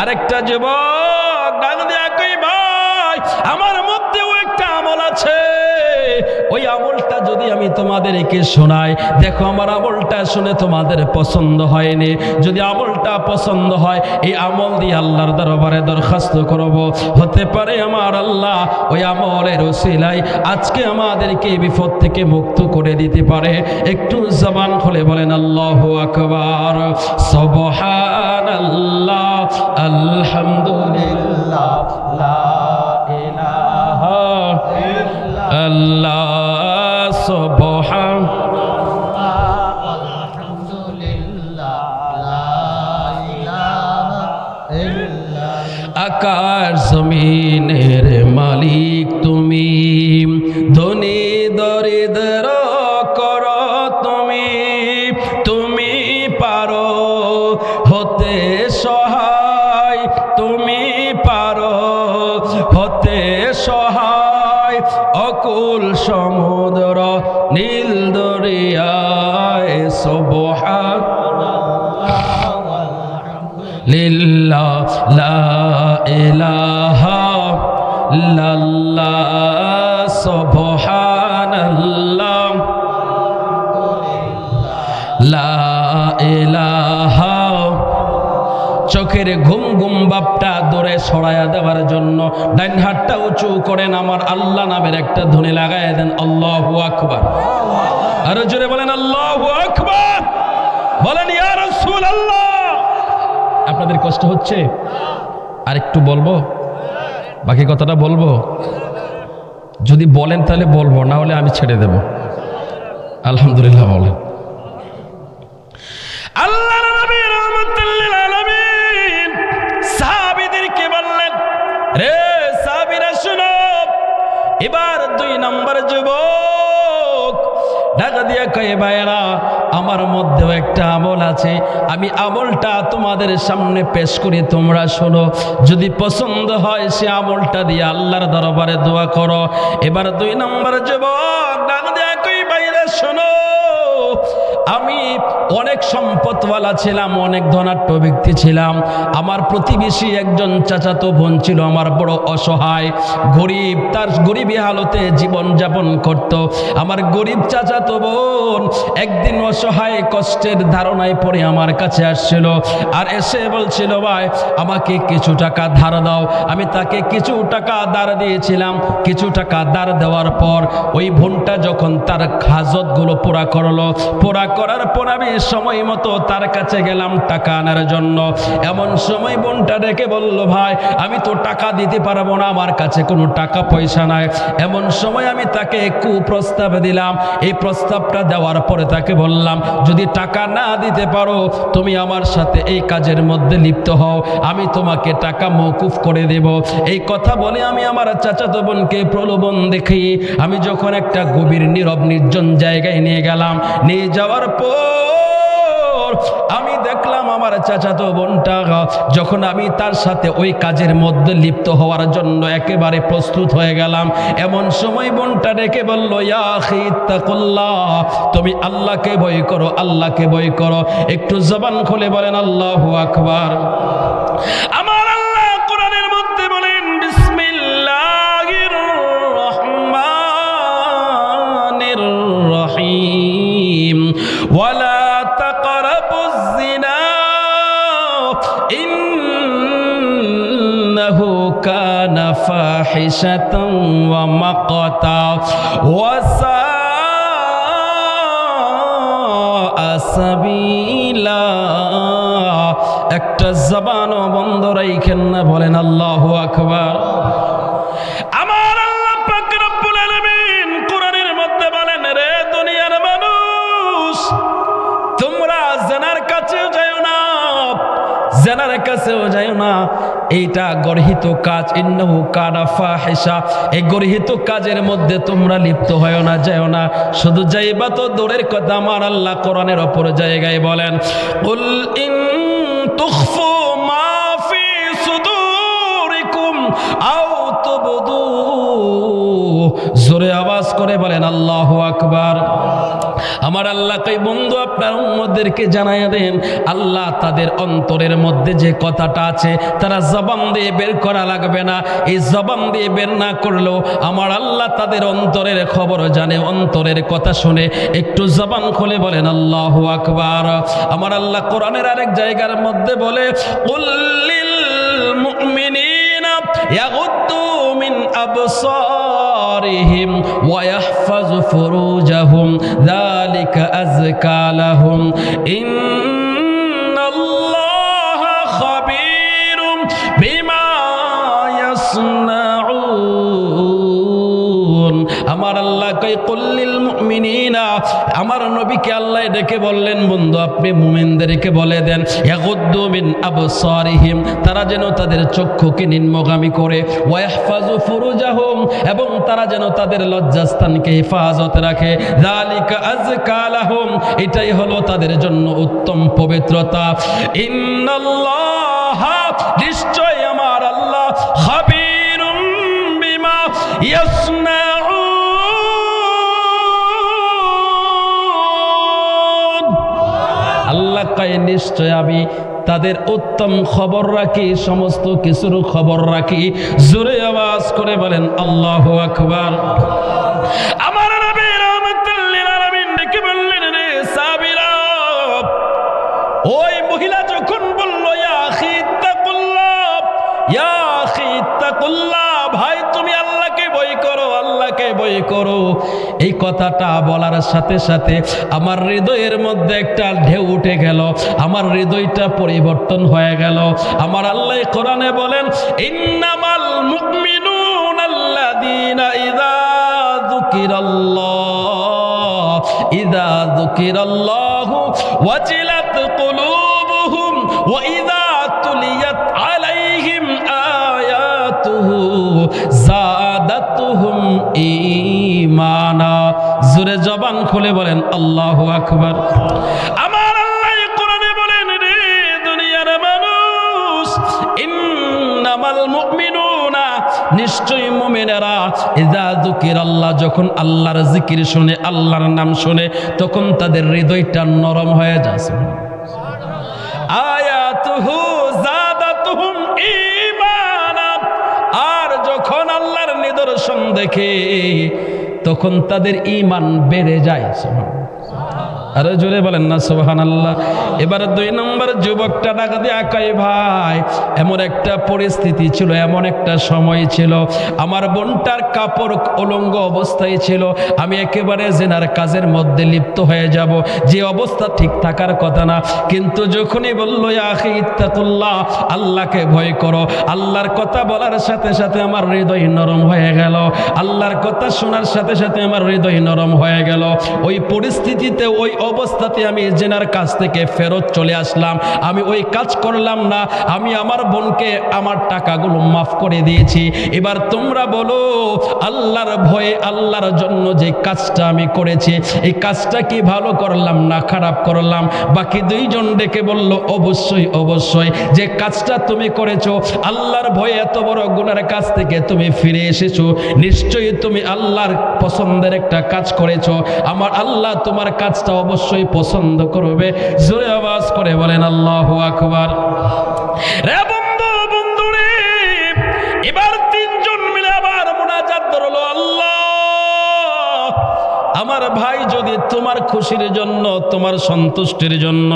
আরেকটা যুবক ডাক দিয়া কই ভাই আমার মধ্যেও একটা আমল আছে, ওই আমলটা যদি আমি তোমাদেরকে শোনাই, দেখো আমার আমলটা শুনে তোমাদের পছন্দ হয়নি, যদি আমলটা পছন্দ হয় এই আমল দিয়ে আল্লাহর দরবারে দরখাস্ত করব, হতে পারে আমার আল্লাহ ওই আমলের ওসিলায় আজকে আমাদেরকে এই বিপদ থেকে মুক্ত করে দিতে পারে। একটু জবান খুলে বলেন আল্লাহু আকবার, সুবহানাল্লাহ, আলহামদুলিল্লাহ, লা ইলাহা ইল্লাল্লাহ, আকাশ জমিনের মালিক তুমি, ধনী দরিদ্র করো তুমি, তুমি পারো হতে সহায়, তুমি পারো হতে সহায়, অকুল সমুদ্র নীল দরিয়ায়, লিল্লাহ লা ইলাহা ইল্লাল্লাহ, সুবহানাল্লাহ, লা ইলাহা। চোখের ঘুম ঘুম ভাবটা দূরে সরাইয়া দেওয়ার জন্য ডাইন হাতটা উঁচু করেন, আমার আল্লাহ নামের একটা ধ্বনি লাগাইয়া দেন, আল্লাহু আকবার। আরো জোরে বলেন আল্লাহু আকবার, বলেন ইয়া রাসূলুল্লাহ। আপনাদের কষ্ট হচ্ছে? আর একটু বলবো, বাকি কথাটা বলবো? যদি বলেন তাহলে বলবো, না হলে আমি ছেড়ে দেব। আলহামদুলিল্লাহ বলেন। আল্লাহ নবী রাহমাতুল লিল আলামিন সাহাবীদেরকে বললেন, রে সাহাবীরা শুনো, এবার 2 নম্বর যুবক ঢাকা দিয়া কয়ে ভাইরা আমার মধ্যেও একটা আমল আছে, আমি আমলটা তোমাদের সামনে পেশ করি, তোমরা শোনো, যদি পছন্দ হয় সে আমলটা দিয়ে আল্লাহর দরবারে দোয়া করো। এবার 2 নম্বর যুবক ঢাকা দিয়া কই ভাইরা শোনো, আমি অনেক সম্পদওয়ালা ছিলাম, অনেক ধনাঢ্য ব্যক্তি ছিলাম, আমার প্রতিবেশী একজন চাচাতো বোন ছিল আমার বড় অসহায়, গরিব, তার গরিবী হালতে জীবন যাপন করত। আমার গরিব চাচাতো বোন একদিন অসহায় কষ্টের ধারণায় পড়ে আমার কাছে আসছিল, আর এসে বলছিল ভাই আমাকে কিছু টাকা ধার দাও। আমি তাকে কিছু টাকা ধার দিয়েছিলাম। কিছু টাকা ধার দেওয়ার পর ওই বোনটা যখন তার হাজতগুলো পুরা করলো, পুরা করার পর আমি সময় মতো তার কাছে গেলাম টাকা আনার জন্য। এমন সময় বোনটা ডেকে বলল, ভাই আমি তো টাকা দিতে পারবো না, আমার কাছে কোনো টাকা পয়সা নাই। এমন সময় আমি তাকে কুপ্রস্তাব দিলাম। এই প্রস্তাবটা দেওয়ার পরে তাকে বললাম, যদি টাকা না দিতে পারো তুমি আমার সাথে এই কাজের মধ্যে লিপ্ত হও, আমি তোমাকে টাকা মওকুফ করে দেব। এই কথা বলে আমি আমার চাচাতো বোনকে প্রলোভন দেখি আমি যখন একটা গভীর নীরব নির্জন জায়গায় নিয়ে গেলাম, নিয়ে যাওয়ার পর আমি দেখলাম আমার চাচাতো বোনটা যখন আমি তার সাথে ওই কাজের মধ্যে লিপ্ত হওয়ার জন্য একেবারে প্রস্তুত হয়ে গেলাম, এমন সময় বোনটা ডেকে বলল, ইয়া আখি ইত্তাকুল্লাহ, তুমি আল্লাহকে ভয় করো, আল্লাহকে ভয় করো। একটু জবান খুলে বলেন আল্লাহু আকবার। আমার আল্লাহ কোরআনের মধ্যে বলেন, বিসমিল্লাহির রহমানির রহিম, ওয়ালা তাকরাবুজ জিনা ইন্নাহু কানা ফাহিশাতান ওয়া মাকতা ওয়া সাআ সাবিলা। একটা জবানও বন্ধ রাখেন না, বলেন আল্লাহু আকবার। আমার আল্লাহ পাক রব্বুল আলামিন কোরআনের মধ্যে বলেন, রে দুনিয়ার মানুষ তোমরা জেনার কাছেও যাও না, জেনার কাছেও যাও না, এইটা গর্হিত কাজ, ইন্নাহু কানা ফাহিশা, এই গর্হিত কাজের মধ্যে তোমরা লিপ্ত হয় না, যাও না। শুধু যাইবা তো দূরের কথা, আমার আল্লাহ কোরআনের অপর জায়গায় বলেন, কুল ইন তুখফু মা ফি সুদুরিকুম আও তুবদু, জোরে আওয়াজ করে বলেন আল্লাহু আকবার। আমার আমার আল্লাহ কই বন্ধু আপনার উম্মতদেরকে জানাইয়া দেন, আল্লাহ তাদের অন্তরের মধ্যে যে কথাটা আছে তারা জবান দিয়ে বের করা লাগবে না। এই জবান দিয়ে বের না করলেও আমার আল্লাহ তাদের অন্তরের খবর জানে, অন্তরের কথা শুনে। একটু জবান খুলে বলেন আল্লাহু আকবার। আমার আল্লাহ কোরআনের আরেক জায়গার মধ্যে বলে, কুল্লিল মুমিনিনা ইয়াগুদ্দু মিন আবসারিহিম ওয়া ইয়াহফাযু ফুরুজাহুম যালিকা আযকা লাহুম ইন্নাল্লাহা খাবীরুম বিমা ইয়াসনাউন। আমার আল্লাহ কই কুল্লিল মুমিনিনা, আমার নবীকে আল্লাহ ডেকে বললেন, বন্ধু আপনি মুমিনদেরকে বলে দেন, ইয়াগুদ্দু মিন আবসারিহিম, তারা যেন তাদের চক্ষুকে নিম্নগামী করে, ওয়া ইয়াহফাযু ফুরুজাহুম, এবং তারা যেন তাদের লজ্জাস্থানকে হেফাজত রাখে, যালিকা আযকা লাহুম, এটাই হলো তাদের জন্য উত্তম পবিত্রতা। ইন্নাল্লাহা, নিশ্চয় আমার আল্লাহ, খাবীরুম বিমা ইয়াসনাউন, আল্লাহ কয় নিশ্চয় আমি তাদের উত্তম খবর রাখি, সমস্ত কিছুর খবর রাখি। জোরে আওয়াজ করে বলেন আল্লাহু আকবার। আমার নবী রাহমাতুল লিল আলামিন ডেকে বললেন, রে সাহাবীরা, ওই মহিলা যখন বলল ইয়া আখি তাকুল্লাহ, ইয়া আখি তাকুল্লাহ, ভাই তুমি আল্লাহকে ভয় করো, আল্লাহকে ভয় করো, এই কথাটা বলার সাথে সাথে আমার হৃদয়ের মধ্যে একটা ঢেউ উঠে গেল, আমার হৃদয়টা পরিবর্তন হয়ে গেল। আমার আল্লাহ কোরআনে বলেন, ইন্নামাল মুমিনুনা আল্লাযীনা ইযা যুকিরাল্লাহু ওয়াজিলাত কুলুবুহুম ওয়া ইযা তুলিয়াত আলাইহিম আয়াতুহু যাদাতুহুম ঈমানা। জোরে জবান খুলে বলেন আল্লাহু আকবার। আমার আল্লাহ কোরআনে বলেন, রে দুনিয়ার মানুষ, ইন্নামাল মুমিনুনা, নিশ্চয়ই মুমিনেরা, ইযা যুকিরাল্লাহ, যখন আল্লাহর জিকির শুনে, আল্লাহর নাম শুনে, তখন তাদের হৃদয়টা নরম হয়ে যায়। আয়াতুহু যাদাতুহুম ঈমানা, আর যখন আল্লাহর নিদর্শন দেখে তখন তাদের ঈমান বেড়ে যায়। আরো জোরে বলেন না সুবহানাল্লাহ। এবার 2 নম্বর যুবকটা ডাক দিয়ে কয়, ভাই এমন একটা পরিস্থিতি ছিল, এমন একটা সময় ছিল, আমার বোনটার কাপড় উলঙ্গ অবস্থায় ছিল, আমি একেবারে জিনার কাজের মধ্যে লিপ্ত হয়ে যাব, যে অবস্থা ঠিক থাকার কথা না। কিন্তু যখনই বলল ইয়া আখি ইত্তাকুল্লাহ, আল্লাহকে ভয় করো, আল্লাহর কথা বলার সাথে সাথে আমার হৃদয় নরম হয়ে গেল, আল্লাহর কথা শোনার সাথে সাথে আমার হৃদয় নরম হয়ে গেল। ওই পরিস্থিতিতে, ওই অবস্থাতে আমি জেনার কাছ থেকে ফেরত চলে আসলাম, আমি ওই কাজ করলাম না, আমি আমার বোনকে আমার টাকাগুলো মাফ করে দিয়েছি। এবার তোমরা বলো, আল্লাহর ভয়ে, আল্লাহর জন্য যে কাজটা আমি করেছি, এই কাজটা কি ভালো করলাম না খারাপ করলাম? বাকি 2 জন ডেকে বলল, অবশ্যই অবশ্যই, যে কাজটা তুমি করেছো, আল্লাহর ভয়ে এত বড় গুনার কাছ থেকে তুমি ফিরে এসেছো, নিশ্চয়ই তুমি আল্লাহর পছন্দের একটা কাজ করেছো, আমার আল্লাহ তোমার কাজটা অবশ্যই পছন্দ করবে। জোরে আওয়াজ করে বলেন আল্লাহু আকবার। রে বন্ধু, বন্ধু রে, এবার 3 জন মিলে আবার মুনাজাত ধরলো, আল্লাহ আমার ভাই যদি তোমার খুশির জন্য, তোমার সন্তুষ্টির জন্য,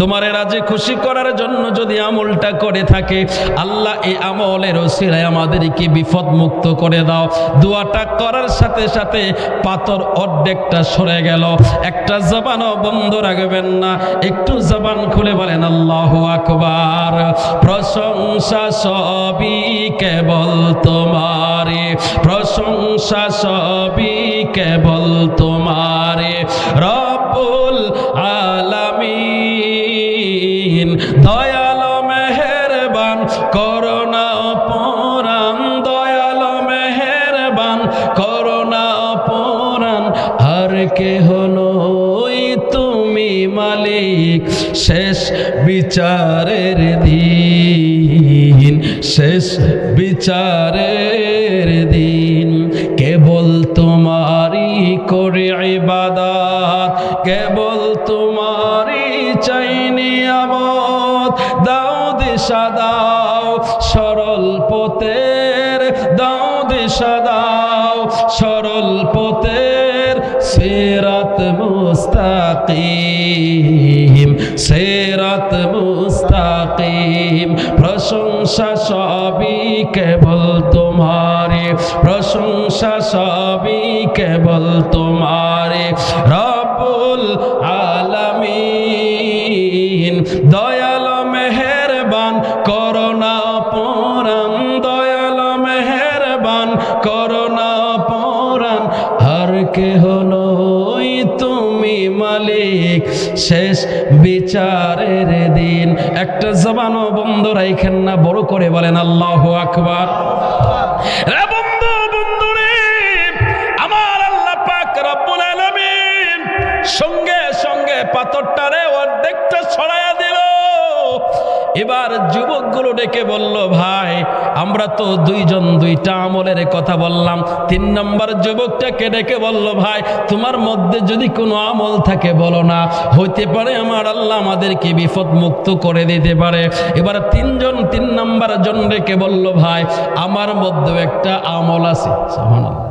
তোমার রাজি খুশি করার জন্য যদি আমলটা করে থাকে, আল্লাহ এই আমলের ওসিলায় আমাদেরকে বিপদ মুক্ত করে দাও। দোয়াটা করার সাথে সাথে পাথর অর্ধেকটা সরে গেল। একটা জবানও বন্ধ রাখবেন না, একটু জবান খুলে বলেন আল্লাহু আকবার। প্রশংসা সবই কেবল তোমারে, প্রশংসা সবই কেবল তোমারে, রব্বুল আলামিন। দয়াল মেহেরবান করুণা পরাণ, দয়াল মেহেরবান করুণা পরাণ, আর কেহ নই তুমি মালিক, শেষ বিচারের দিন, শেষ বিচারের দিন, কেবল তোমারই করে ইবাদত, মুস্তাকিম, সিরাত মুস্তাকিম। প্রশংসা সবই কেবল তোমারে, প্রশংসা সবই কেবল তোমারে রব্বুল আলামিন। দয়াল মেহেরবান করোনা পরাণ, দয়াল মেহেরবান করোনা পরাণ। আর কেহ নই তুমি মালিক, শেষ বিচারের দিন। একটা জবানও বন্ধ রাখেন না, বড় করে বলেন আল্লাহু আকবার। রে বন্ধু, বন্ধু রে আমার, আল্লাহ পাক রব্বুল আলামিন সঙ্গে সঙ্গে পাথরটারে অর্ধেকটা ছড়াইয়া দিল। এবার যুবকগুলো ডেকে বলল, ভাই আমরা তো দুইজন দুইটা আমলের কথা বললাম। 3 নম্বর যুবকটাকে ডেকে বলল, ভাই তোমার মধ্যে যদি কোনো আমল থাকে বলো না, হইতে পারে আমার আল্লাহ আমাদেরকে বিপদ মুক্ত করে দিতে পারে। এবার 3 নম্বর জন ডেকে বলল, ভাই আমার মধ্যে একটা আমল আছে। সুবহানাল্লাহ,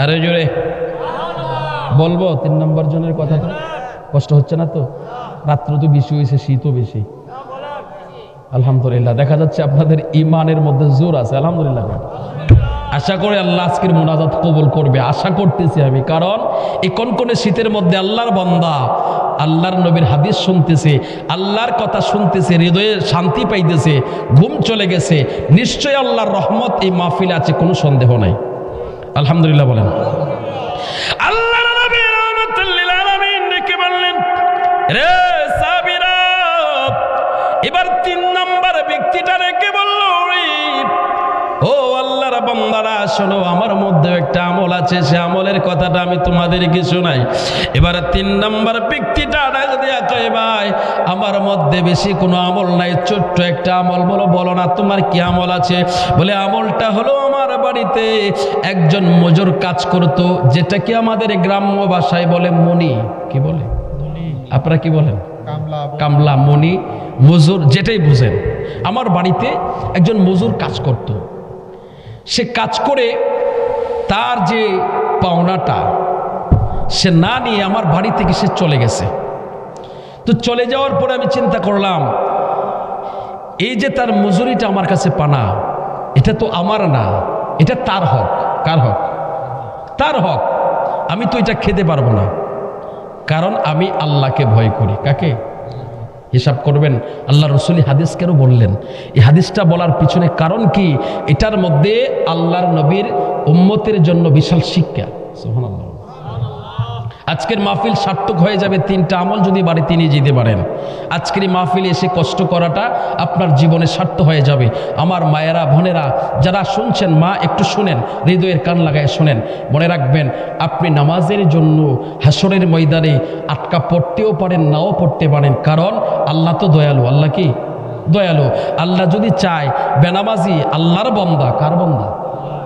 আরে জোরে বলবো 3 নম্বর জনের কথাটা? কষ্ট হচ্ছে না তো? রাত্র তো বেশি হয়েছে, শীতও বেশি। আলহামদুলিল্লাহ, দেখা যাচ্ছে আপনাদের ইমানের মধ্যে জোর আছে। আলহামদুলিল্লাহ, আশা করি আল্লাহ আজকের মুনাজাত কবুল করবে, আশা করতেছি আমি। কারণ এই কনকনে শীতের মধ্যে আল্লাহর বান্দা আল্লাহর নবীর হাদিস শুনতেছে, আল্লাহর কথা শুনতেছে, হৃদয়ে শান্তি পাইতেছে, ঘুম চলে গেছে। নিশ্চয়ই আল্লাহর রহমত এই মাহফিলে আছে, কোনো সন্দেহ নাই। আলহামদুলিল্লাহ বলেন। আল্লাহর নবী রাহমাতুল লিল আলামিন ডেকে বললেন, রে সাহাবীরা। এবার 3 নম্বর ব্যক্তিটা রেখে বলল, ও আল্লাহর বান্দারা শোনো, আমার মধ্যে একটা আমল আছে, সে আমলের কথাটা আমি তোমাদেরকে শোনাই। এবার 3 নম্বর ব্যক্তিটা ডাক দিয়া কয়, ভাই আমার মধ্যে বেশি কোনো আমল নাই, ছোট্ট একটা আমল। বলো না তোমার কি আমল আছে? বলে আমলটা হলো আমার বাড়িতে একজন মজুর কাজ করত, যেটা কি আমাদের গ্রাম্য ভাষায় বলে মনি। কি বলে? আপনারা কি বলেন? কামলা, মনি, মজুর, যেটাই বুঝেন। আমার বাড়িতে একজন মজুর কাজ করত। সে কাজ করে তার যে পাওনাটা সে না নিয়ে আমার বাড়ি থেকে সে চলে গেছে। তো চলে যাওয়ার পরে আমি চিন্তা করলাম, এই যে তার মজুরিটা আমার কাছে পানা, এটা তো আমার না, এটা তার হক। কার হক? তার হক। আমি তো এটা খেতে পারবো না, কারণ আমি আল্লাহকে ভয় করি। কাকে? হিসাব করবেন। আল্লাহ রসুল হাদিস কেন বললেন? এই হাদিসটা বলার পিছনে কারণ কি? এটার মধ্যে আল্লাহর নবীর উম্মতের জন্য বিশাল শিক্ষা। সুবহানাল্লাহ। আজকের মাহফিল সার্থক হয়ে যাবে 3টা আমল যদি বাড়িতে নিয়ে যেতে পারেন। আজকের এই মাহফিলে এসে কষ্ট করাটা আপনার জীবনে সার্থক হয়ে যাবে। আমার মায়েরা, বোনেরা যারা শুনছেন, মা একটু শুনেন, হৃদয়ের কান লাগায় শুনেন। মনে রাখবেন, আপনি নামাজের জন্য হাসরের ময়দানে আটকা পড়তেও পারেন, নাও পড়তে পারেন, কারণ আল্লাহ তো দয়ালু। আল্লাহ কি দয়ালু? আল্লাহ যদি চায়, বেনামাজি আল্লাহর বান্দা। কার বান্দা?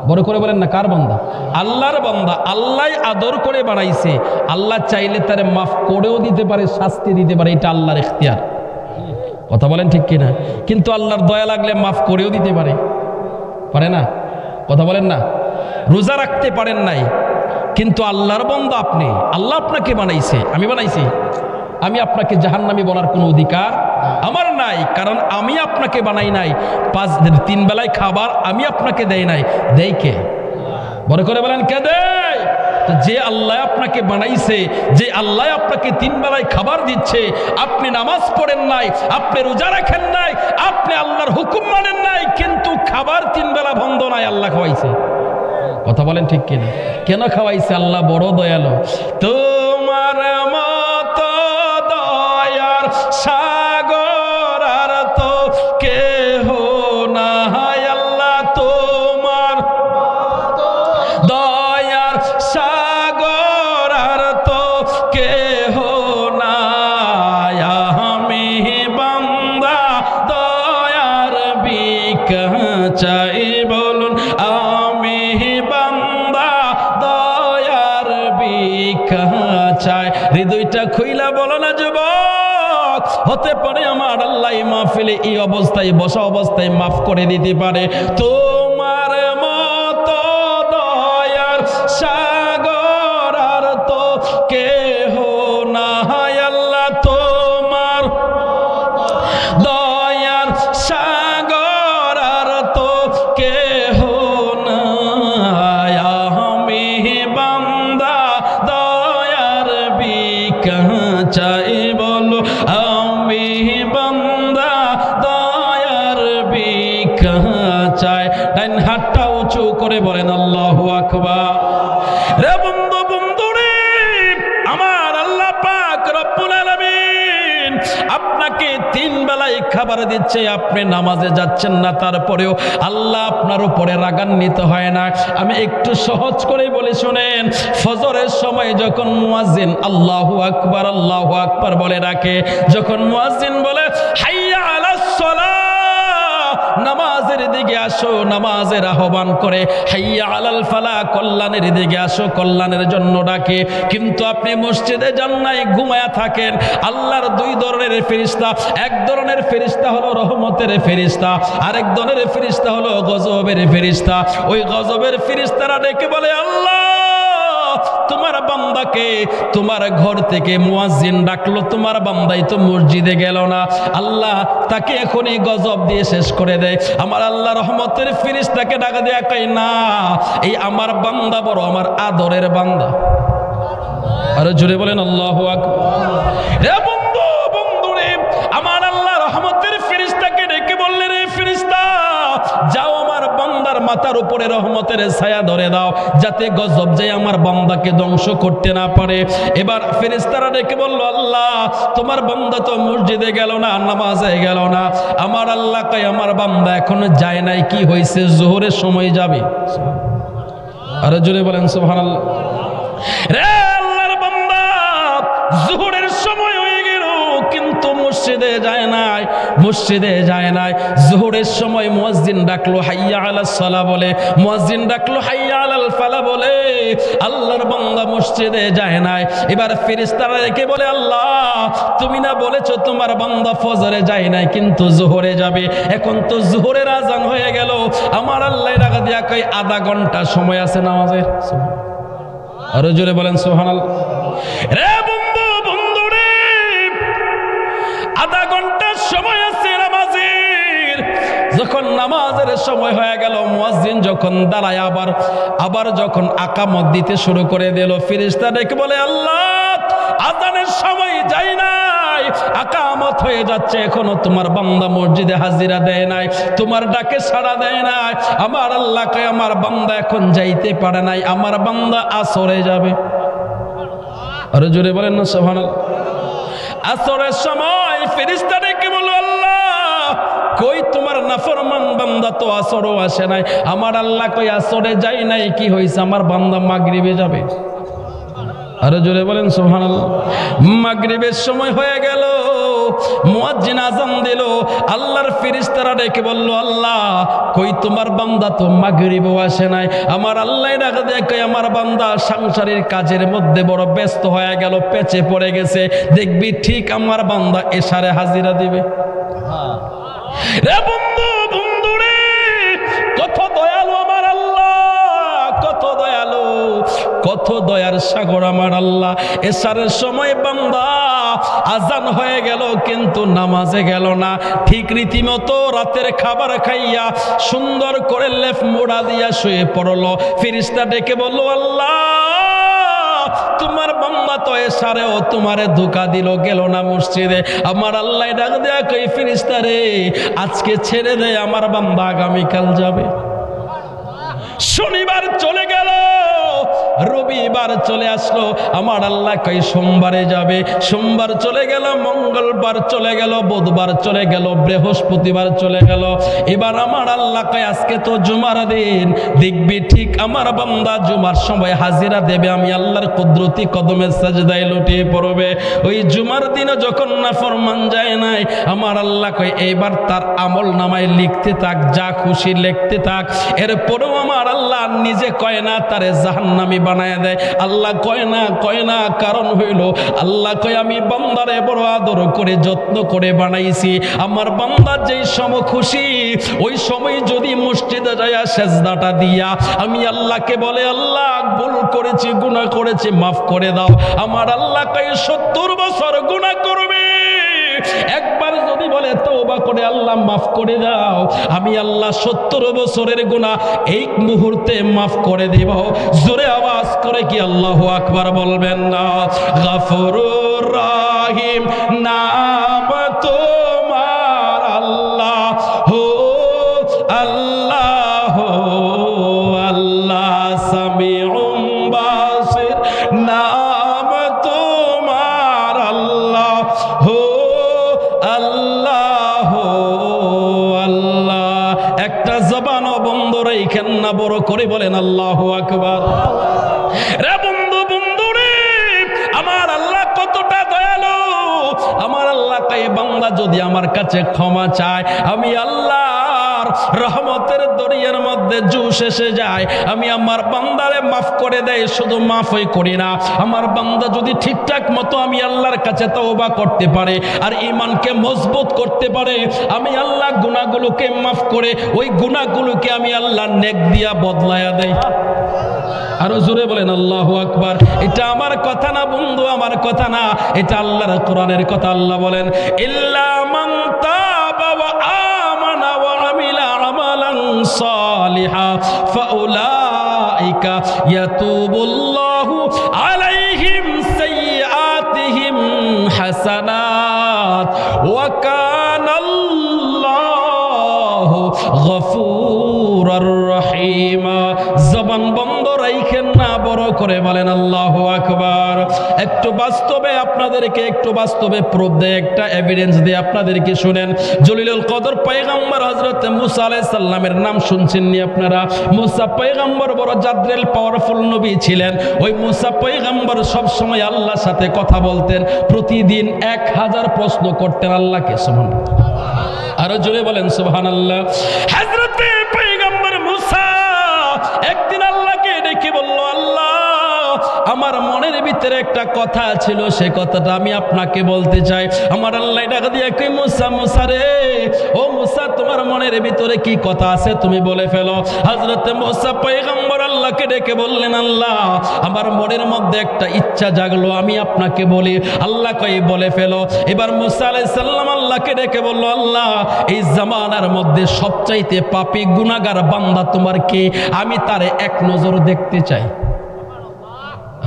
বড় করে বলেন না, কার বান্দা? আল্লাহর বান্দা। আল্লাহ আদর করে বানাইছে। আল্লাহ চাইলে তারে মাফ করেও দিতে পারে, শাস্তি দিতে পারে, এটা আল্লাহর ইখতিয়ার। কথা বলেন ঠিক কিনা? কিন্তু আল্লাহর দয়া লাগলে মাফ করেও দিতে পারে, পারে না? কথা বলেন না? রোজা রাখতে পারেন নাই, কিন্তু আল্লাহর বান্দা আপনি, আল্লাহ আপনাকে বানাইছে। আমি বানাইছি? আমি আপনাকে জাহান্নামী বলার কোনো অধিকার আমার নাই, কারণ আমি আপনাকে বানাই নাই। 3 বেলায় খাবার আমি আপনাকে দেই নাই, দেই কে? বড় করে বলেন, কে দেয়? যে আল্লাহ আপনাকে বানাইছে, যে আল্লাহ আপনাকে 3 বেলায় খাবার দিচ্ছে, আপনি নামাজ পড়েন নাই, আপনি রোজা রাখেন নাই, আপনি আল্লাহর হুকুম মানেন নাই, কিন্তু খাবার 3 বেলা বন্ধ নাই, আল্লাহ খাওয়াইছে। কথা বলেন ঠিক কিনা? কেন খাওয়াইছে? আল্লাহ বড় দয়ালু। তোমার মতো দয়ার সাগর আর তো কেহ নাই। আল্লাহ তোমার দয়ার সাগর আর তো কেহ নাই। আমি বান্দা দয়ার ভিক্ষা চাই, বলুন আমি বান্দা দয়ার ভিক্ষা চাই। হৃদয়টা খুইলা বলো না যুবক, হতে পারে আমার আল্লাহ এই মাহফিলে এই অবস্থায়, বসা অবস্থায় মাফ করে দিতে পারে। তোমার মতো দয়ার সাগর আর তো কেহ নাই। জোরে বলেন আল্লাহু আকবার। রে বন্ধু বন্ধু রে, আমার আল্লাহ পাক রব্বুল আলামিন আপনাকে 3 বেলায় খাবার দিচ্ছে, আপনি নামাজে যাচ্ছেন না, তারপরেও আল্লাহ আপনার উপরে রাগান্বিত হয় না। আমি একটু সহজ করে বলে শুনেন, ফজরের সময় যখন মুয়াজ্জিন আল্লাহু আকবার বলে ডাকে, যখন মুয়াজ্জিন বলে হাইয়া আলাস সালাহ, নামাজের দিকে আসো, নামাজের আহ্বান করে, হাইয়া আলাল ফালাহ, কল্যাণের দিকে আসো, কল্যাণের জন্য ডাকে, কিন্তু আপনি মসজিদে যান নাই, ঘুমায়া থাকেন। আল্লাহর 2 ধরনের ফেরেশতা, এক ধরনের ফেরেশতা হলো রহমতের ফেরেশতা, আরেক ধরনের ফেরেশতা হলো গজবের ফেরেশতা। ওই গজবের ফেরেশতারা ডেকে বলে, আল্লাহ তোমার বান্দাকে তোমার ঘর থেকে মুয়াজ্জিন ডাকলো, তোমার বান্দাই তো মসজিদে গেল না, আল্লাহ তাকে এখনই গজব দিয়ে শেষ করে দেয়। আমার আল্লাহ রহমতের ফেরেশতাকে ডাকা দেয়া কয়, না, এই আমার বান্দা বড় আমার আদরের বান্দা। আরে জোরে বলেন আল্লাহু আকবার। রে বন্ধু বন্ধু রে, আমার আল্লাহ রহমতের ফেরেশতাকে ডেকে বললেন, রে ফেরেশতা, যাও আমার বান্দার মাথার উপরে রহমতের ছায়া ধরে দাও, যাতে গজব যায় আমার বান্দাকে ধ্বংস করতে না পারে। এবার ফেরেশতারা ডেকে বলল, আল্লাহ তোমার বান্দা তো মসজিদে গেল না, নামাজে গেল না। আমার আল্লাহ কয়, আমার বান্দা এখনো যায় নাই, কি হয়েছে, যোহরের সময় যাবে। আরে জোরে বলেন সুবহানাল্লাহ। রে আল্লাহর বান্দা, যোহরের সময় হয়ে গেল কিন্তু মসজিদে যায় নাই, মসজিদে যায় নাই। যোহরের সময় মুয়াজ্জিন ডাকলো হাইয়া আলাস সালাহ বলে, মুয়াজ্জিন ডাকলো হাইয়া আলাল ফালাহ বলে, আল্লাহর বান্দা মসজিদে যায় নাই। এবার ফেরেশতারা রেখে বলে, আল্লাহ তুমি না বলেছো তোমার বান্দা ফজরে যায় নাই কিন্তু যোহরে যাবে, এখন তো যোহরের আজান হয়ে গেল। আমার আল্লাহ রাগা দিয়া কয়, আধা ঘন্টা সময় আছে নামাজের। আরো জোরে বলেন সুবহানাল্লাহ। রে বন্ধু বন্ধু রে, আধা ঘন্টা সময় আছে নামাজের। যখন নামাজের সময় হয়ে গেল, মুয়াজ্জিন যখন দাঁড়ায় আবার যখন আকামত দিতে শুরু করে দিল, ফেরেশতা ডেকে বলে, আল্লাহ আজানের সময় যাই নাই, আকামত হয়ে যাচ্ছে, এখনো তোমার বান্দা মসজিদে হাজিরা দেয় নাই, তোমার ডাকে সাড়া দেয় নাই। আমার আল্লাহ কয়, আমার বান্দা এখন যাইতে পারে নাই, আমার বান্দা আসরে যাবে। আরো জোরে বলেন না সুবহানাল্লাহ। আসরের সময় ফেরেশতা ডেকে বলল, আল্লাহ কই তোমার নাফরমান বান্দা তো আসরও আসে নাই। আমার আল্লাহ কই, আসরে যাই নাই, কি হয়েছে, আমার বান্দা মাগরিবে যাবে। আরো জোরে বলেন সুবহানাল্লাহ। মাগরিবের সময় হয়ে গেল, মুয়াজ্জিন আযান দিল, আল্লাহর ফেরেশতারা ডেকে বলল, আল্লাহ কই তোমার বান্দা তো মাগরিবেও আসে নাই। আমার আল্লাহ ডাকে দেখে, আমার বান্দা সংসারের কাজের মধ্যে বড় ব্যস্ত হয়ে গেল, পেঁচে পড়ে গেছে, দেখবি ঠিক আমার বান্দা এশারে হাজিরা দিবে। রে বন্ধু বন্ধু রে, কত দয়ালু আমার আল্লাহ, কত দয়ালু, কত দয়ার সাগর আমার আল্লাহ। এশারের সময় বান্দা আজান হয়ে গেল কিন্তু নামাজে গেল না, ঠিক রীতিমতো রাতের খাবার খাইয়া সুন্দর করে লেফ মোড়া দিয়া শুয়ে পড়লো। ফেরেশতা ডেকে বলল, আল্লাহ তোমার বান্দা তো এশারেও তোমারে ধোঁকা দিল, গেল না মসজিদে। আমার আল্লাহ ডাক দেয়া কই, ফেরেশতা রে আজকে ছেড়ে দে, আমার বান্দা আগামীকাল যাবে। শনিবার চলে গেল, রবিবার চলে আসলো, আমার আল্লাহ কই সোমবারে যাবে। সোমবার চলে গেল, মঙ্গলবার চলে গেল, বুধবার চলে গেল, বৃহস্পতিবার চলে গেল। এবার আমার আল্লাহ কই আজকে তো জুমার দিন, দেখবি ঠিক আমার বান্দা জুমার সময় হাজিরা দেবে, আমি আল্লাহর কুদরতি কদমে সাজদায় লুটিয়ে পড়বে। ওই জুমার দিনে যখন নাফরমান যায় নাই, আমার আল্লাহ কই এইবার তার আমল নামায় লিখতে থাক, যা খুশি লিখতে থাক। এরপরেও আমার আল্লাহ নিজে কয় না তারে জাহান্নামী বানায় দেয়। আল্লাহ কয় না, কারণ হইল আল্লাহ কয়, আমি বান্দারে বড় আদর করে যত্ন করে বানাইছি। আমার বান্দা যেই সময় খুশি ওই সময় যদি মসজিদে যায় সেজদাটা দিয়া আমি আল্লাহকে বলে, আল্লাহ ভুল করেছি, গুনাহ করেছি, মাফ করে দাও। আমার আল্লাহ কয় 70 বছর গুনাহ করবে, একবার যদি বলে তওবা করে আল্লাহ মাফ করে দাও, আমি আল্লাহ 70 বছরের গুনাহ এই মুহূর্তে মাফ করে দেব। জোরে আওয়াজ করে কি আল্লাহু আকবার বলবেন না? গফুরুর রহিম নাম তোমার আল্লাহ হো, আল্লাহ হো, আল্লাহ। একটা জবানও বন্ধ রাখেন না, বড় করে বলেন আল্লাহু আকবার। রে বন্ধু, বন্ধু রে, আমার আল্লাহ কতটা দয়ালু। আমার আল্লাহ কয় বান্দা যদি আমার কাছে ক্ষমা চায়, আমি আল্লাহর রহমতের দরিয়ার মধ্যে জুস এসে যায়, আমি আমার বান্দারে মাফ করে দেয়। শুধু মাফই করি না, আমার বান্দা যদি ঠিকঠাক মতো আমি আল্লাহর কাছে তওবা করতে পারে আর ঈমানকে মজবুত করতে পারে, আমি আল্লাহ গুনাহগুলোকে মাফ করে ওই গুনাহগুলোকে আমি আল্লাহ নেক দিয়া বদলায়া দেই। আরো জোরে বলেন আল্লাহু আকবার। এটা আমার কথা না বন্ধু, আমার কথা না, এটা আল্লাহর কোরআনের কথা। আল্লাহ বলেন ইল্লা মান তাবা ওয়া আমানা ওয়া আমিলা আমালান সালিহা ফাউলাইকা ইয়াতুবুল্লাহু আলাইহিম সাইয়্যাতিহিম হাসানাত ওয়া কানাল্লাহু গফুরুর রহিমা। জবান বন্ধ রাখেন না, বড় করে বলেন আল্লাহু আকবার। একটু বাস্তবে আপনাদেরকে একটু বাস্তবে প্রুফ দেয়, একটা এভিডেন্স দিয়ে আপনাদেরকে শুনেন। জলিলুল কদর পয়গম্বর হযরত মুসা আলাইহিস সালামের নাম শুনছেন নি আপনারা? মুসা পয়গম্বর বড় জাদ্রেল পাওয়ারফুল নবী ছিলেন। ওই মুসা পয়গম্বর সব সময় আল্লাহর সাথে কথা বলতেন, প্রতিদিন 1000 প্রশ্ন করতেন আল্লাহকে। সুবহানাল্লাহ, আরো জোরে বলেন সুবহানাল্লাহ। হযরত পয়গম্বর মুসা একদিন আল্লাহকে ডেকে বলল, আল্লাহ আমার মনের ভিতরে একটা কথা ছিল, সে কথাটা আমি আপনাকে বলতে চাই। আমার আল্লাহ ডাক দিয়ে কই, মুসা মুসা রে, ও মুসা তোমার মনের ভিতরে কি কথা আছে তুমি বলে ফেলো। হযরত মুসা পয়গম্বর আল্লাহকে ডেকে বললেন, আল্লাহ আমার মনের মধ্যে একটা ইচ্ছা জাগলো, আমি আপনাকে বলি। আল্লাহ কই বলে ফেলো। এবার মুসা আলাইহিস সালাম আল্লাহকে ডেকে বলল, আল্লাহ এই জামানার মধ্যে সবচাইতে পাপী গুনাহগার বান্দা তোমার কে? আমি তারে এক নজর দেখতে চাই।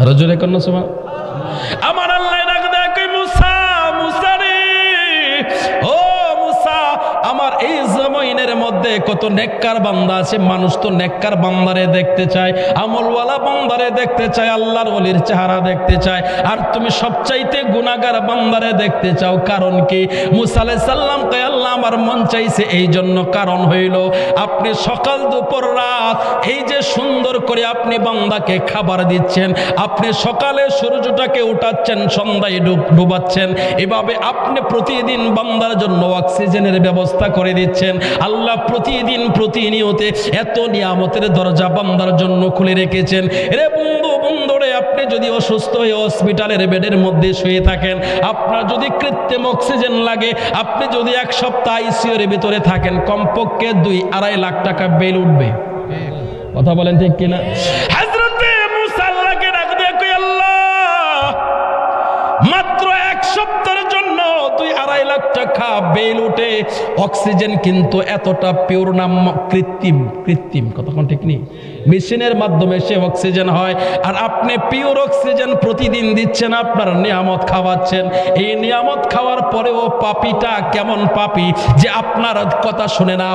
আরো জোরে কন্যা সুবহান। আমার আল্লাহ ডাক দেয় কই, মুসা মুসা রে, ও মুসা আমার এই জমিনের মধ্যে কত নেককার বান্দা আছে। মানুষ তো নেককার বান্দারে দেখতে চায়, আমলওয়ালা বান্দারে দেখতে চায়, আল্লাহর ওলির চেহারা দেখতে চায়, আর তুমি সবচাইতে গুনাহগার বান্দারে দেখতে চাও। কারণ কি? মুসা আলাইহিস সালাম কয়, আল্লাহ আমার মন চাইছে এই জন্য। কারণ হইল আপনি সকাল দুপুর রাত এই যে সুন্দর করে আপনি বান্দাকে খাবার দিচ্ছেন, আপনি সকালে সূর্যটাকে উঠাচ্ছেন, সন্ধ্যায় ডুবাচ্ছেন, এভাবে আপনি প্রতিদিন বান্দার জন্য অক্সিজেনের ব্যবস্থা করে দিচ্ছেন। আল্লাহ প্রতিদিন প্রতিনিয়তে এত নিয়ামতের দরজা বান্দার জন্য খুলে রেখেছেন। রে বন্ধু, বন্ধুরে, আপনি যদি অসুস্থ হয়ে হসপিটালের বেডের মধ্যে শুয়ে থাকেন, আপনার যদি কৃত্রিম অক্সিজেন লাগে, আপনি যদি 1 সপ্তাহ আইসিইউর ভিতরে থাকেন, কমপক্ষে 2-2.5 লাখ টাকা বিল উঠবে। কথা বলেন ঠিক কিনা? হযরতে মুসা আল্লাহকে ডাক দিয়ে কই, আল্লাহ মাত্র 1 সপ্তাহের জন্য 2-2.5 লাখ টাকা বিল উঠে। অক্সিজেন কিন্তু এতটা পিওর না, কৃত্রিম। কৃত্রিম কথা কোন ঠিক নেই, মেশিনের মাধ্যমে সে অক্সিজেন হয়। আর আপনি পিওর অক্সিজেন প্রতিদিন দিচ্ছেন, আপনার নিয়ামত খাওয়াচ্ছেন। এই নিয়ামত খাওয়ার পরেও পাপীটা কেমন পাপী যে আপনার কথা শুনে না,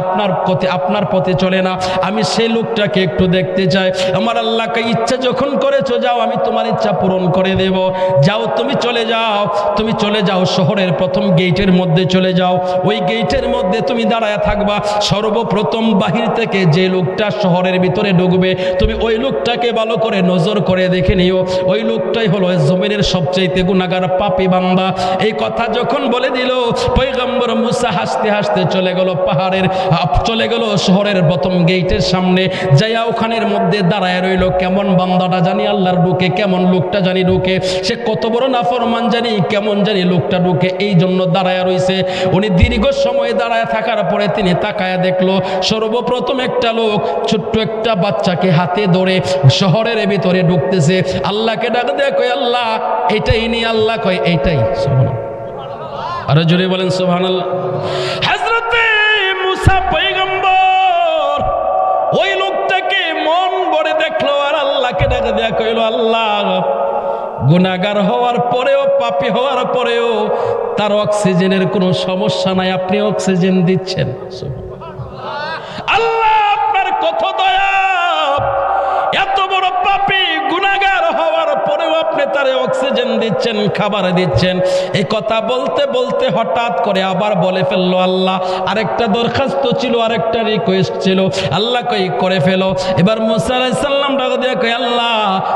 আপনার পথে চলে না। আমি সেই লোকটাকে একটু দেখতে চাই। আমার আল্লাহকে ইচ্ছা যখন করেছো, যাও আমি তোমার ইচ্ছা পূরণ করে দেব। যাও তুমি চলে যাও, তুমি চলে যাও শহরের প্রথম গেটের মধ্যে চলে যাও। ওই গেটের মধ্যে তুমি দাঁড়ায় থাকবা। সর্বপ্রথম বাহির থেকে যে লোকটা শহরের ভিতরে ঢুকবে, তুমি ওই লোকটাকে ভালো করে নজর করে দেখে নিও। ওই লোকটাই হলো জমিনের সবচাইতে গুনাহগার পাপী বান্দা। এই কথা যখন বলে দিল, পয়গম্বর মুসা হাসতে হাসতে চলে গেল চলে গেল শহরের প্রথম গেটের সামনে। যাইয়া ওখানের মধ্যে দাঁড়ায় রইল। কেমন বান্দাটা জানি আল্লাহর ঢুকে, কেমন লোকটা জানি ঢুকে, সে কত বড় নাফরমান জানি, কেমন জানি লোকটা ঢুকে, এই জন্য দাঁড়ায় রইছে। উনি দীর্ঘ সময় দাঁড়ায় থাকার পরে তিনি তাকায়া দেখলো, সর্বপ্রথম একটা লোক ছোট্ট একটা বাচ্চাকে হাতে ধরে শহরের ভিতরে ঢুকতেছে। আল্লাহকে ডাক দেয় কই, আল্লাহ এটাই নি? আল্লাহ কয় এইটাই। সুবহানাল্লাহ, আরো জোরে বলেন সুবহানাল্লাহ। হযরতে মুসা পয়গম্বর ওই লোকটাকে মন ভরে দেখলো, আর আল্লাহকে ডাক দেয়া কইল, আল্লাহ গুনাহগার হওয়ার পরেও, পাপী হওয়ার পরেও তার অক্সিজেনের কোনো সমস্যা নাই, আপনি অক্সিজেন দিচ্ছেন। আল্লাহ আপনার কত দয়া, এত বড় পাপী গুনাহগার হওয়ার পরেও আপনি আপনি তারে অক্সিজেন দিচ্ছেন, খাবার দিচ্ছেন। এই কথা বলতে বলতে হঠাৎ করে আবার বলে ফেললো, আল্লাহ আরেকটা দরখাস্ত ছিল, আরেকটা রিকোয়েস্ট ছিল। আল্লাহ কই করে ফেলো। এবার মুসা আলাইহিস সালাম ডাক দিয়ে কই, আল্লাহ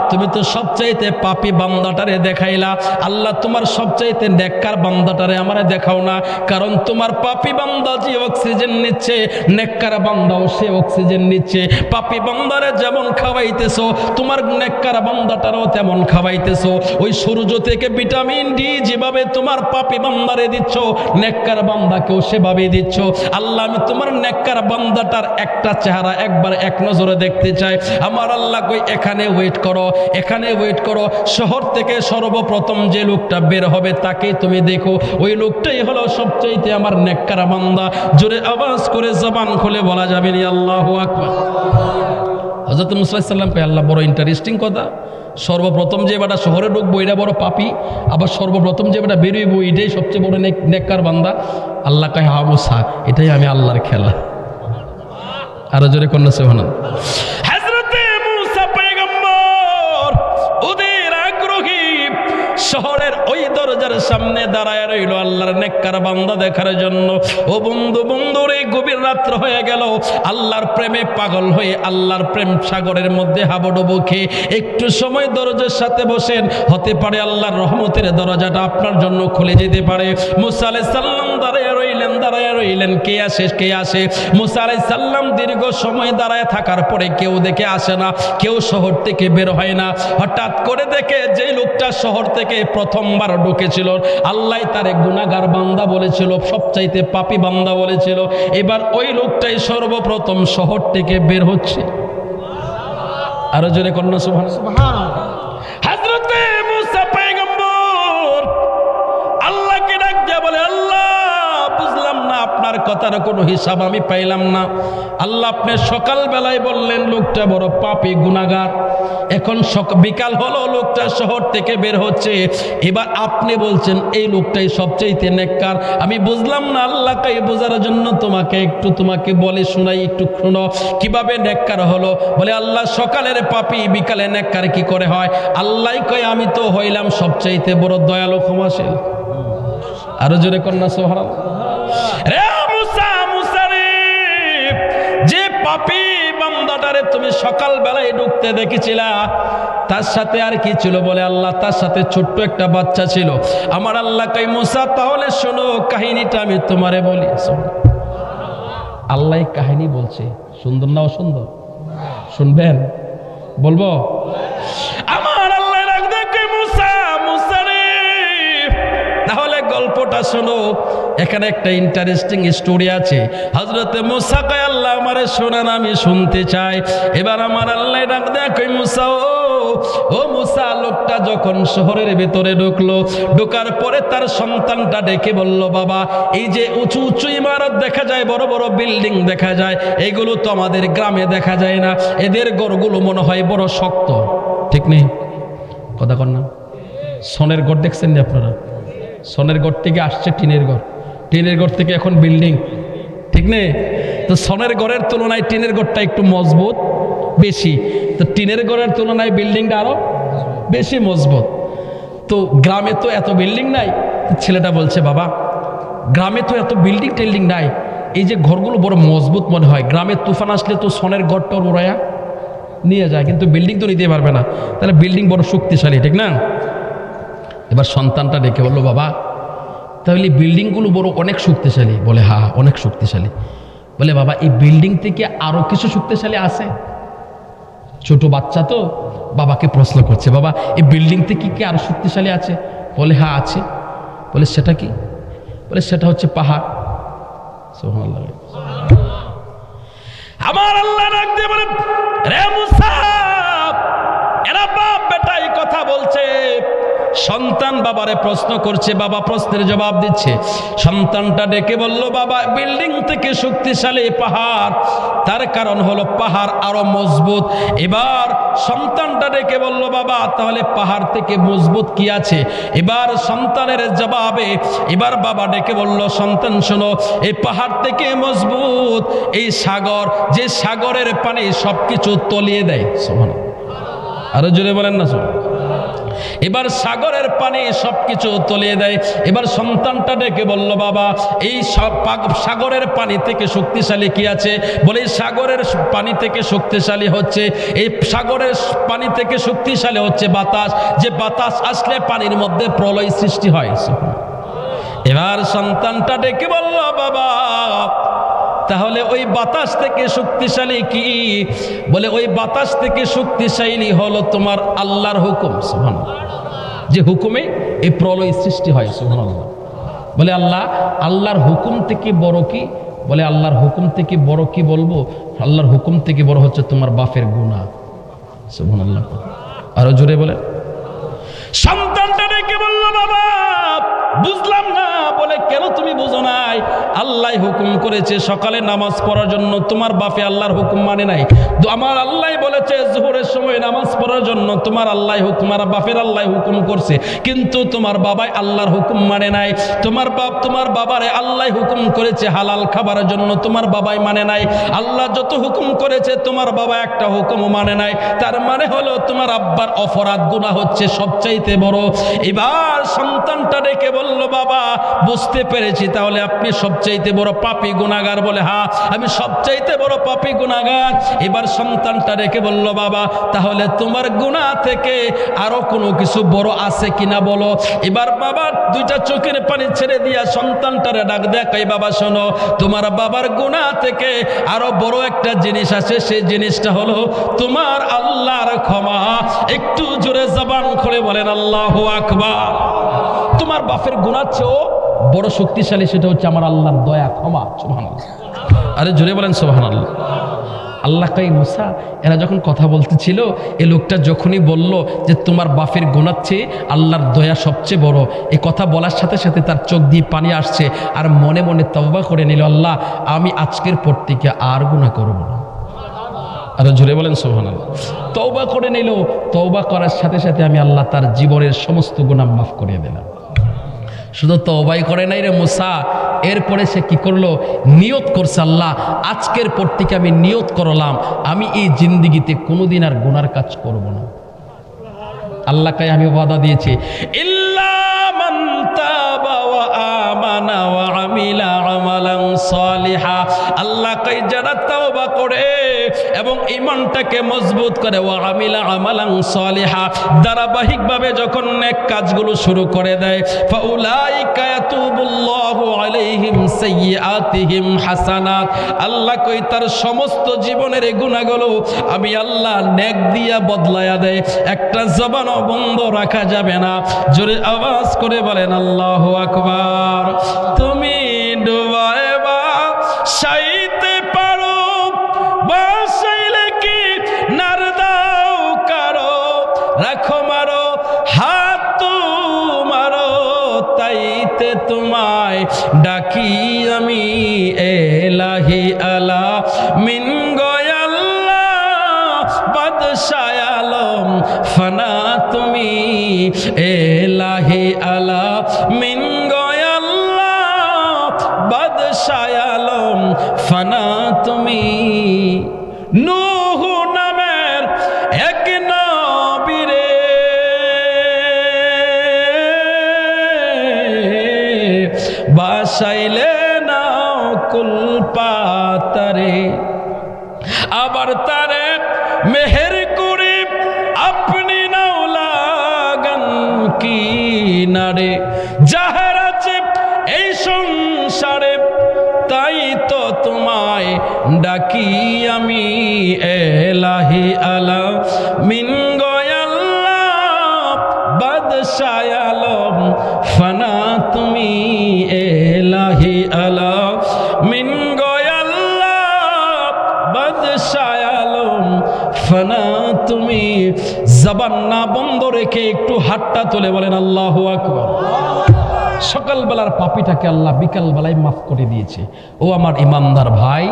তুমি তো সবচাইতে পাপী বান্দাটারে দেখাইলা, আল্লাহ তোমার সবচাইতে নেককার বান্দাটারে আমারে দেখাও না। কারণ তোমার পাপী বান্দা যে অক্সিজেন নিচ্ছে, নেককার বান্দাও সে অক্সিজেন নিচ্ছে। পাপী বান্দারে যেমন খাওয়াইতেছো, তোমার নেককার বান্দাটারও তেমন খাওয়াইতেছো। ওই সূর্য থেকে ভিটামিন ডি যেভাবে তোমার পাপী বান্দারে দিচ্ছ, নেককার বান্দাকেও সেভাবে দিচ্ছ। আল্লাহ আমি তোমার নেককার বান্দাটার একটা চেহারা একবার এক নজরে দেখতে চাই। আমার আল্লাহ কই এখানে ওয়েট করো, এখানে ওয়েট করো। শহর থেকে সর্বপ্রথম যে লোকটা বের হবে তাকেই তুমি দেখো। ওই লোকটাই হলো সবচাইতে আমার নেককার বান্দা। জোরে আওয়াজ করে জবান খুলে বলা যাবে না আল্লাহু আকবার। হযরত মুসা আলাইহিস সালাম কই, আল্লাহ বড় ইন্টারেস্টিং কথা। সর্বপ্রথম যে বেটা শহরে ঢুকবো এটা বড় পাপী, আবার সর্বপ্রথম যে বেটা বেরোইবো এটাই সবচেয়ে বড় নেককার বান্দা। আল্লাহ কয়, হা মুসা, এটাই আমি আল্লাহর খেলা। আরো জোরে কন্যা সুবহানাল্লাহ। হযরতে মুসা পয়গম্বর ওদের আগ্রহী শহরের ওই দরজার সামনে দাঁড়ায় রইল আল্লাহর নেককার বান্দা দেখার জন্য। ও বন্ধু, বন্ধুরে গভীর রাত্র হয়ে গেল, আল্লাহর প্রেমে পাগল হয়ে আল্লাহর প্রেম সাগরের মধ্যে হাবুডুবু খেয়ে একটু সময় দরজার সাথে বসেন, হতে পারে আল্লাহর রহমতের দরজাটা আপনার জন্য খুলে যেতে পারে। মুসা আলাইহিস সালাম দাঁড়ায় রইলেন, কে আসে কে আসে। মুসা আলাইহিস সালাম দীর্ঘ সময় দাঁড়ায় থাকার পরে কেউ দেখে আসে না, কেউ শহর থেকে বের হয় না। হঠাৎ করে দেখে যে লোকটা শহর থেকে প্রথমবার ঢুকেছিল, আল্লাহ তারে গুনাহগার বান্দা বলেছিল, সবচাইতে পাপী বান্দা বলেছিল। এবার ওই লোকটাই সর্বপ্রথম শহর থেকে বের হচ্ছে। আরো জোরে কন্যা সুবহানাল্লাহ। হযরতে মুসা পয়গম্বর আল্লাহকে ডাক দিয়ে বলে, আল্লাহ বুঝলাম না, আপনার কথার কোনো হিসাব আমি পাইলাম না। আল্লাহ আপনি সকাল বেলায় বললেন লোকটা বড় পাপী গুনাহগার, এখন বিকাল হলো লোকটা শহর থেকে বের হচ্ছে, এবার আপনি বলছেন এই লোকটাই সবচাইতে নেককার। আমি বুঝলাম না আল্লাহ, কাই বোঝার জন্য তোমাকে বলে শোনাই, একটু শোনো কিভাবে নেককার হলো। বলে আল্লাহ সকালের পাপী বিকালে নেককার কি করে হয়? আল্লাহ কয় আমি তো হইলাম সবচাইতে বড় দয়ালু ক্ষমাশীল। আরো জোরে কন্যা সুবহানাল্লাহ। রে মুসা, মুসা রে, যে পাপী বান্দাটারে তুমি সকাল বেলায় ঢুকতে দেখেছিলা, তার সাথে আর কি ছিল? বলে আল্লাহ তার সাথে ছোট্ট একটা বাচ্চা ছিল। আমার আল্লাহ কই, মুসা তাহলে শোনো কাহিনীটা আমি তোমারে বলি। আল্লাহ কাহিনী বলছে, সুন্দর না অসুন্দর? শুনবেন? বলবো? আমার আল্লাহ রাখ দেখে মুসা, মুসা রে তাহলে গল্পটা শোনো। এখানে একটা ইন্টারেস্টিং স্টোরি আছে। হযরতে মুসা কয়, আল্লাহ আমারে শোনান, আমি শুনতে চাই। এবার আমার আল্লাহ ডাক দেয়, কই মুসা, ও মুসা, লোকটা যখন শহরের ভিতরে ঢুকলো, ঢোকার পরে তার সন্তানটা ডেকে বলল, বাবা এই যে উঁচু উঁচু ইমারত দেখা যায়, বড় বড় বিল্ডিং দেখা যায়, এগুলো তো আমাদের গ্রামে দেখা যায় না, এদের ঘরগুলো মনে হয় বড় শক্ত। ঠিক নেই কথা কর না? সনের ঘর দেখছেন না আপনারা? সনের ঘর থেকে আসছে টিনের ঘর, টিনের ঘর থেকে এখন বিল্ডিং। ঠিক নেই? তো সনের ঘরের তুলনায় টিনের ঘরটা একটু মজবুত বেশি, তো টিনের ঘরের তুলনায় বিল্ডিংটা আরো বেশি মজবুত। তো গ্রামে তো এত বিল্ডিং নাই। ছেলেটা বলছে, বাবা গ্রামে তো এত বিল্ডিং টিল্ডিং নাই, এই যে ঘরগুলো বড় মজবুত মনে হয়, গ্রামে তুফান আসলে তো সনের ঘরটা ওরায়া নিয়ে যায়, কিন্তু বিল্ডিং তো নিতে পারবে না, তাহলে বিল্ডিং বড় শক্তিশালী। ঠিক না? এবার সন্তানটা ডেকে বললো, বাবা তাহলে বিল্ডিংগুলো বড় অনেক শক্তিশালী? বলে হ্যাঁ অনেক শক্তিশালী। বলে বাবা এই বিল্ডিং থেকে আরো কিছু শক্তিশালী আছে? ছোট বাচ্চা তো বাবাকে প্রশ্ন করছে, বাবা এই বিল্ডিং থেকে কি আরো শক্তিশালী আছে? বলে হ্যাঁ আছে। বলে সেটা কি? বলে সেটা হচ্ছে পাহাড়। সুবহানাল্লাহ। আমার আল্লাহ ডাক দিয়ে বলে, রে মুসা, এরা বাপ বেটা এই কথা বলছে। সন্তান বাবারে প্রশ্ন করছে, বাবা প্রশ্নের জবাব দিচ্ছে। সন্তানটা ডেকে বলল, বাবা বিল্ডিং থেকে শক্তিশালী পাহাড়, তার কারণ হলো পাহাড় আরো মজবুত। এবার সন্তানটা ডেকে বলল, বাবা তাহলে পাহাড় থেকে মজবুত কি আছে? এবার সন্তানের জবাবে এবার বাবা ডেকে বলল, সন্তান শোনো, এই পাহাড় থেকে মজবুত এই সাগর, যে সাগরের পানি সবকিছু তলিয়ে দেয়। সুবহানাল্লাহ। আরো জোরে বলেন না? এবার সাগরের পানি সবকিছু তলিয়ে দেয়। এবার সন্তানটা ডেকে বলল, বাবা এই সাগরের পানি থেকে শক্তিশালী কি আছে? বলে এই সাগরের পানি থেকে শক্তিশালী হচ্ছে, এই সাগরের পানি থেকে শক্তিশালী হচ্ছে বাতাস, যে বাতাস আসলে পানির মধ্যে প্রলয় সৃষ্টি হয়। এবার সন্তানটা ডেকে বলল, বাবা তাহলে ওই বাতাস থেকে শক্তিশালী কি? বলে ওই বাতাস থেকে শক্তিশালী হলো তোমার আল্লাহর হুকুম। সুবহানাল্লাহ, যে হুকুমে এই প্রলয় সৃষ্টি হয়। সুবহানাল্লাহ। বলে আল্লাহর হুকুম থেকে বড় কি? বলে আল্লাহর হুকুম থেকে বড় কি বলবো? আল্লাহর হুকুম থেকে বড় হচ্ছে তোমার বাপের গুনাহ। সুবহানাল্লাহ। আরো জোরে বলে। সন্তানটা ডেকে বলল, বাবা বুঝলাম না। বলে কেন তুমি বুঝো নাই? আল্লাহ হুকুম করেছে সকালে নামাজ পড়ার জন্য, তোমার বাপে আল্লাহর হুকুম মানে নাই। আমার আল্লাহ বলেছে জোহরের সময় নামাজ পড়ার জন্য, তোমার আল্লাহ হুকুম, আর বাপের আল্লাহ হুকুম করছে, কিন্তু তোমার বাবাই আল্লাহর হুকুম মানে নাই। তোমার বাবারে আল্লাহ হুকুম করেছে হালাল খাবারের জন্য, তোমার বাবাই মানে নাই। আল্লাহ যত হুকুম করেছে তোমার বাবা একটা হুকুমও মানে নাই। তার মানে হলো তোমার আব্বার অপরাধ গুনাহ হচ্ছে সবচাইতে বড়। এবার সন্তানটা ডেকে বলল, বাবা বুঝতে পেরেছি, তাহলে আপনি সবচাইতে বড় পাপী গুনাহগার। বলে হ্যাঁ, আমি সবচাইতে বড় পাপী গুনাহগার। এবার সন্তানটা রেখে বলল, বাবা তাহলে তোমার গুনাহ থেকে আরো কোনো কিছু বড় আছে কিনা বলো। এবার বাবা দুইটা চোখের পানি ছেড়ে দিয়া সন্তানটারে ডাক দেখাই, বাবা শোনো, তোমার বাবার গুনাহ থেকে আরো বড় একটা জিনিস আছে, সেই জিনিসটা হলো তোমার আল্লাহর ক্ষমা। একটু জোরে জবান খুলে বলেন আল্লাহু আকবার। তোমার বাপের গুনাহ চেয়েও বড় শক্তিশালী, সেটা হচ্ছে আমার আল্লাহর দয়া, ক্ষমা। সুবহানাল্লাহ। আরে জোরে বলেন সুবহানাল্লাহ। আল্লাহ কই মুসা, এরা যখন কথা বলতেছিল, এই লোকটা যখনই বলল যে তোমার বাপের গুনাহ চেয়ে আল্লাহর দয়া সবচেয়ে বড়, এই কথা বলার সাথে সাথে তার চোখ দিয়ে পানি আসছে, আর মনে মনে তওবা করে নিল, আল্লাহ আমি আজকের পর থেকে আর গুনাহ করব না। আরে জোরে বলেন সুবহানাল্লাহ। তওবা করে নিল, তওবা করার সাথে সাথে আমি আল্লাহ তার জীবনের সমস্ত গুনাহ মাফ করে দিলাম। শুধু তওবাই করে নাই রে মুসা, এরপরে সে কি করলো? নিয়ত করছে, আল্লাহ আজকের পর থেকে আমি নিয়ত করলাম আমি এই জিন্দেগিতে কোনোদিন আর গুনার কাজ করব না। আল্লাহকে আমি ওয়াদা দিয়েছি, ইল্লা মান তাবা ওয়া আমানা ওয়া আমিলা আমালান সালিহা। আল্লাহ কই যারা তওবা করে এবং ঈমানটাকে মজবুত করে, ওয়া আমিলা আমালান সালিহা, ধারাবাহিকভাবে যখন নেক কাজগুলো শুরু করে দেয়, ফাউলাইকা ইয়াতুবুল্লাহু আলাইহিম সাইয়্যাতিহিম হাসানাত। আল্লাহ কই তার সমস্ত জীবনের গুনাহগুলো আমি আল্লাহ নেক দিয়া বদলায়া দেয়। একটা জবান বন্ধ রাখা যাবে না। জোরে আওয়াজ করে বলেন আল্লাহু আকবার। তুমি ডুবায় বা সাইতে পারো, বাসাইলে কি নার দাও কারো, রাখো মারো হাত মারো, তাইতে তোমায় ডাকি আমি এলাহি আলা মিন গয়াল্লাহ বাদশাহ আলম ফানা তুমি এলাহি আলা মিন গয়াল্লাহ বাদশাহ আলম ফানা তুমি। নূহ নামের এক নবীরে বাসাইলে নাও কুল পাতারে, আবার তারে মেহের করে আপনি নাও লাগান কিনারে। যাহার আছে এই সংসারে তাই তো তোমায় ডাকি আমি এলাহি আলা মিন গয়াল্লাহ বাদশাহ আলম ফানা তুমি এলাহি আলা মিন গয়াল্লাহ বাদশাহ আলম ফানা তুমি। জবান না বন্ধ রেখে একটু হাতটা তুলে বলেন আল্লাহু আকবার। সকালবেলার পাপীটাকে আল্লাহ বিকালবেলায় মাফ করে দিয়েছে। ও আমার ইমানদার ভাই,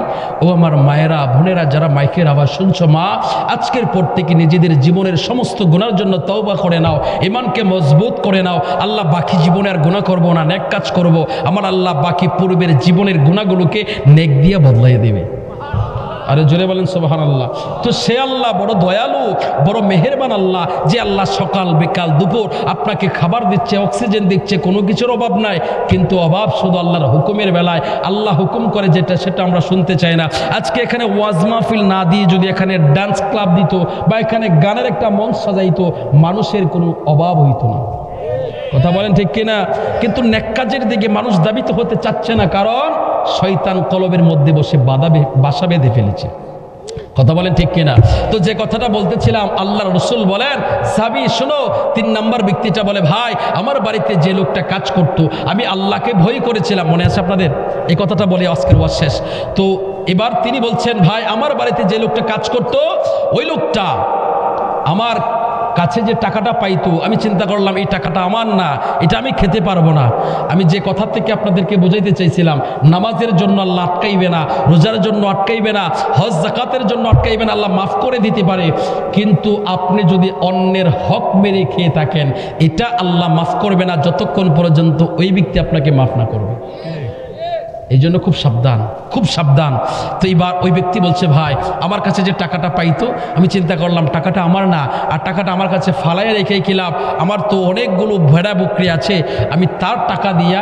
ও আমার মায়েরা বোনেরা যারা মাইকের আওয়াজ শুনছো, মা আজকের পর থেকে নিজেদের জীবনের সমস্ত গুনার জন্য তওবা করে নাও, ইমানকে মজবুত করে নাও। আল্লাহ বাকি জীবনে আর গুনাহ করব না, নেক কাজ করব। আমার আল্লাহ বাকি পূর্বের জীবনের গুনাহগুলোকে নেক দিয়ে বদলাইয়ে দেবে। আরে জোরে বলেন সুবহানাল্লাহ। তো সে আল্লাহ বড় দয়ালু, বড় মেহেরবান আল্লাহ, যে আল্লাহ সকাল বিকাল দুপুর আপনাকে খাবার দিচ্ছে, অক্সিজেন দিচ্ছে, কোনো কিছুর অভাব নাই। কিন্তু অভাব শুধু আল্লাহর হুকুমের বেলায়। আল্লাহ হুকুম করে যেটা, সেটা আমরা শুনতে চাই না। আজকে এখানে ওয়াজ মাহফিল না দিয়ে যদি এখানে ডান্স ক্লাব দিত বা এখানে গানের একটা মঞ্চ সাজাইতো, মানুষের কোনো অভাব হইতো না। কথা বলেন ঠিক কিনা? কিন্তু নেক কাজের দিকে মানুষ দাবিত হতে চাচ্ছে না, কারণ শয়তান কলবের মধ্যে বসে বাসা বেঁধে ফেলেছে। কথা বলেন ঠিক কিনা? তো যে কথাটা বলতেছিলাম, আল্লাহর রাসূল বলেন, সাবি শোনো, 3 নাম্বার ব্যক্তিটা বলে, ভাই আমার বাড়িতে যে লোকটা কাজ করতো, আমি আল্লাহকে ভয় করেছিলাম। মনে আছে আপনাদের? এই কথাটা বলে আজকের ওয়াজ শেষ। তো এবার তিনি বলছেন, ভাই আমার বাড়িতে যে লোকটা কাজ করতো, ওই লোকটা আমার কাছে যে টাকাটা পাইতো, আমি চিন্তা করলাম এই টাকাটা আমার না, এটা আমি খেতে পারবো না। আমি যে কথা থেকে আপনাদেরকে বোঝাইতে চাইছিলাম, নামাজের জন্য আল্লাহ আটকাইবে না, রোজার জন্য আটকাইবে না, হজ যাকাতের জন্য আটকাইবে না, আল্লাহ মাফ করে দিতে পারে। কিন্তু আপনি যদি অন্যের হক মেরে খেয়ে থাকেন, এটা আল্লাহ মাফ করবে না যতক্ষণ পর্যন্ত ওই ব্যক্তি আপনাকে মাফ না করবে। এই জন্য খুব সাবধান, খুব সাবধান। তো এবার ওই ব্যক্তি বলছে, ভাই আমার কাছে যে টাকাটা পাইতো, আমি চিন্তা করলাম টাকাটা আমার না, আর টাকাটা আমার কাছে ফালাইয়া রেখে কি লাভ, আমার তো অনেকগুলো ভেড়া বকরি আছে, আমি তার টাকা দিয়া,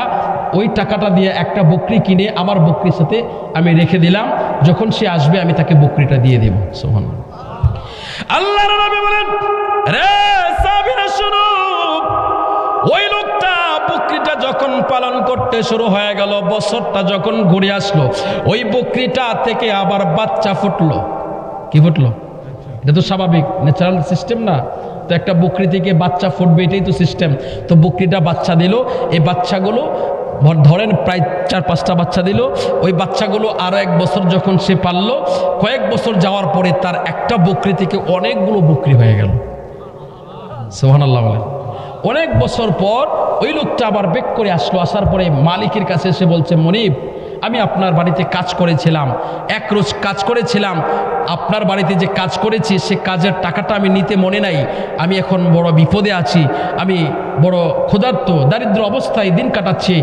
ওই টাকাটা দিয়ে একটা বকরি কিনে আমার বকরির সাথে আমি রেখে দিলাম, যখন সে আসবে আমি তাকে বকরিটা দিয়ে দেব। সুবহানাল্লাহ। আল্লাহর নবী বলেন, রে সাহাবীরা শুনো, ওই লোকটা বকরিটা যখন পালন করতে শুরু হয়ে গেল, বছরটা যখন ঘুরে আসলো, ওই বকরিটা থেকে আবার বাচ্চা ফুটলো। কি ফুটলো? এটা তো স্বাভাবিক, ন্যাচারাল সিস্টেম না? তো একটা বকরি থেকে বাচ্চা ফুটবে, এটাই তো সিস্টেম। তো বকরিটা বাচ্চা দিল, এই বাচ্চাগুলো ধরেন প্রায় 4-5টা বাচ্চা দিল। ওই বাচ্চাগুলো আরও 1 বছর যখন সে পাললো, কয়েক বছর যাওয়ার পরে তার একটা বকরি থেকে অনেকগুলো বকরি হয়ে গেল। সুবহানাল্লাহ বলেন। অনেক বছর পর ওই লোকটা আবার বেক করে আসলো, আসার পরে মালিকের কাছে এসে বলছে, মনিব আমি আপনার বাড়িতে কাজ করেছিলাম, 1 রোজ কাজ করেছিলাম, আপনার বাড়িতে যে কাজ করেছি সে কাজের টাকাটা আমি নিতে মনে নাই, আমি এখন বড় বিপদে আছি, আমি বড় ক্ষুধার্ত দারিদ্র অবস্থায় দিন কাটাচ্ছি।